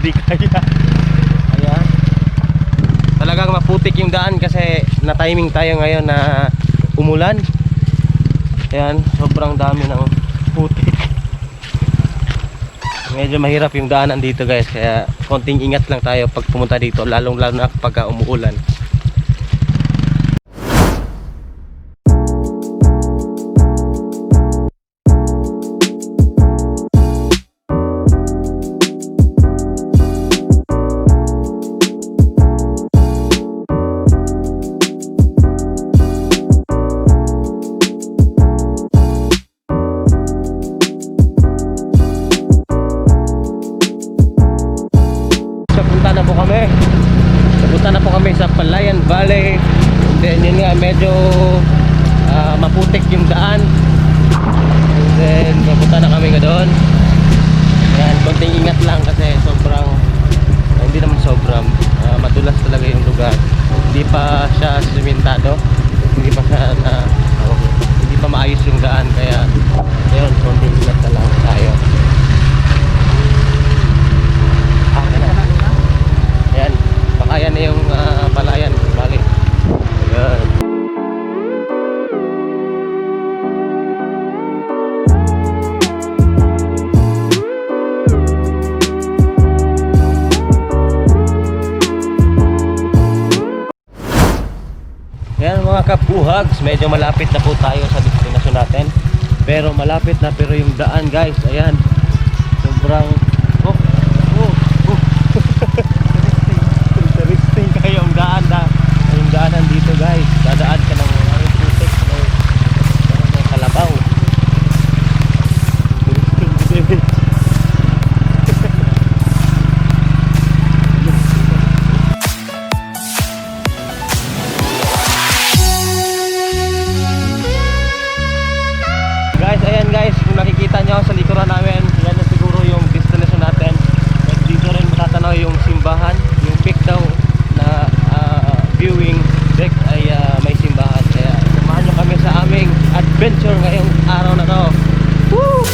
Hindi kaya. Ayan. Talagang maputik yung daan kasi na-timing tayo ngayon na umulan. Ayan, sobrang dami ng putik. Medyo mahirap yung daanan dito guys, kaya konting ingat lang tayo pag pumunta dito, lalong lalo na kapag umuulan. Napunta na po kami sa Palayan Valley. Then yun nga, medyo maputik yung daan. And then napunta na kami doon. Ayan, konting ingat lang kasi sobrang hindi naman sobrang madulas talaga yung lugar. Hindi pa siya simentado, hindi pa siya hindi pa maayos yung daan, kaya ayun, konting ingat na lang tayo. Ayan, ayan na yung Palayan Valley. Ayan. Ayan mga kapuhags, medyo malapit na po tayo sa destination natin. Pero malapit na, pero yung daan guys, ayan, sobrang interesting kayo yung daanan dito guys. Dadaan ka ng putik, may kalabaw. Guys, ayan guys, kung nakikita nyo sa likuran namin, yan na siguro yung destination natin. At dito rin matatanaw yung simbahan, yung peak daw na viewing deck ay may simbahan. Kaya samahan nyo kami sa aming adventure ngayong araw na to. Woo!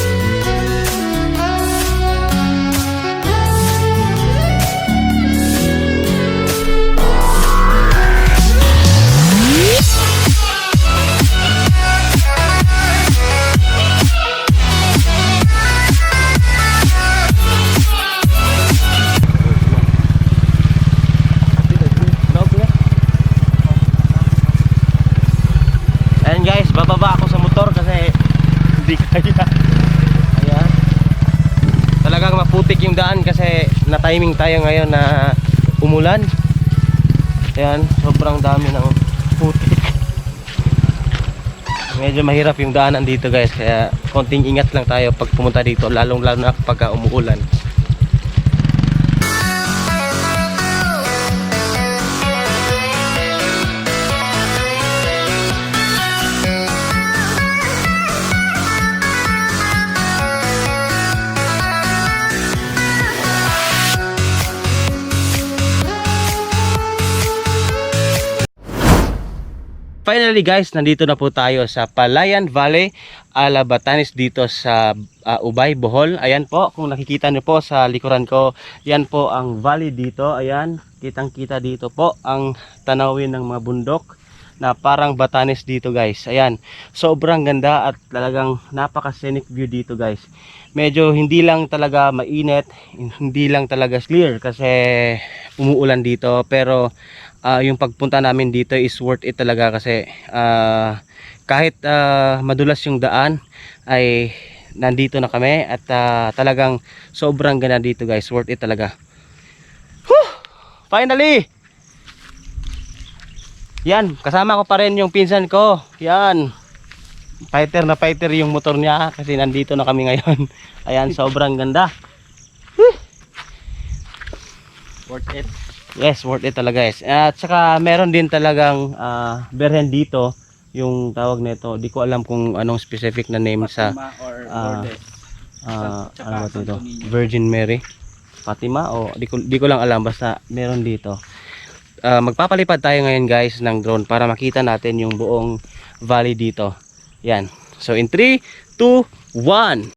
Guys, bababa ako sa motor kasi hindi kaya. Ayan. Talagang maputik yung daan kasi na-timing tayo ngayon na umulan. Ayan, sobrang dami ng putik. Medyo mahirap yung daanan dito guys, kaya konting ingat lang tayo pag pumunta dito, lalong lalo na kapag umuulan. Finally guys, nandito na po tayo sa Palayan Valley, Batanes, dito sa Ubay, Bohol. Ayan po, kung nakikita niyo po sa likuran ko, yan po ang valley dito. Ayan, kitang kita dito po ang tanawin ng mga bundok na parang Batanes dito guys. Ayan, sobrang ganda at talagang napaka scenic view dito guys. Medyo hindi lang talaga mainit, hindi lang talaga clear kasi umuulan dito, pero yung pagpunta namin dito is worth it talaga kasi kahit madulas yung daan ay nandito na kami at talagang sobrang ganda dito guys, worth it talaga. Whew! Finally! Yan, kasama ko pa rin yung pinsan ko. Yan, fighter na fighter yung motor niya kasi nandito na kami ngayon. Ayan, sobrang ganda. Worth it. Yes, worth it talaga guys. At saka meron din talagang berhen dito, yung tawag nito. Di ko alam kung anong specific na name sa ano ba ito? Virgin Mary, Fatima o di ko lang alam, basta meron dito. Magpapalipad tayo ngayon guys ng drone para makita natin yung buong valley dito. Yan. So in 3, 2, 1.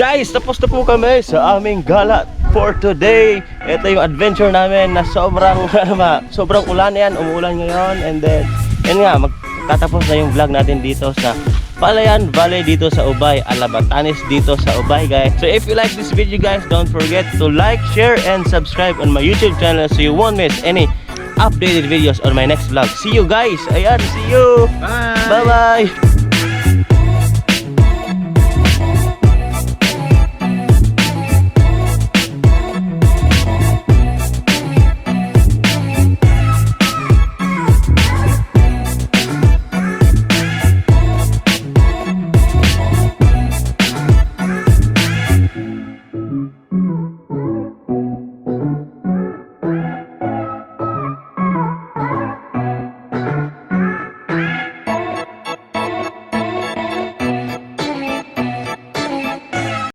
Guys, tapos na po kami sa aming gala for today. Ito yung adventure namin na sobrang ulan yan. Umuulan ngayon. And then, yun nga, magtatapos na yung vlog natin dito sa Palayan Valley dito sa Ubay, Alabatanes dito sa Ubay, guys. So if you like this video, guys, don't forget to like, share, and subscribe on my YouTube channel so you won't miss any updated videos on my next vlog. See you guys. Ayan, see you. Bye. Bye-bye.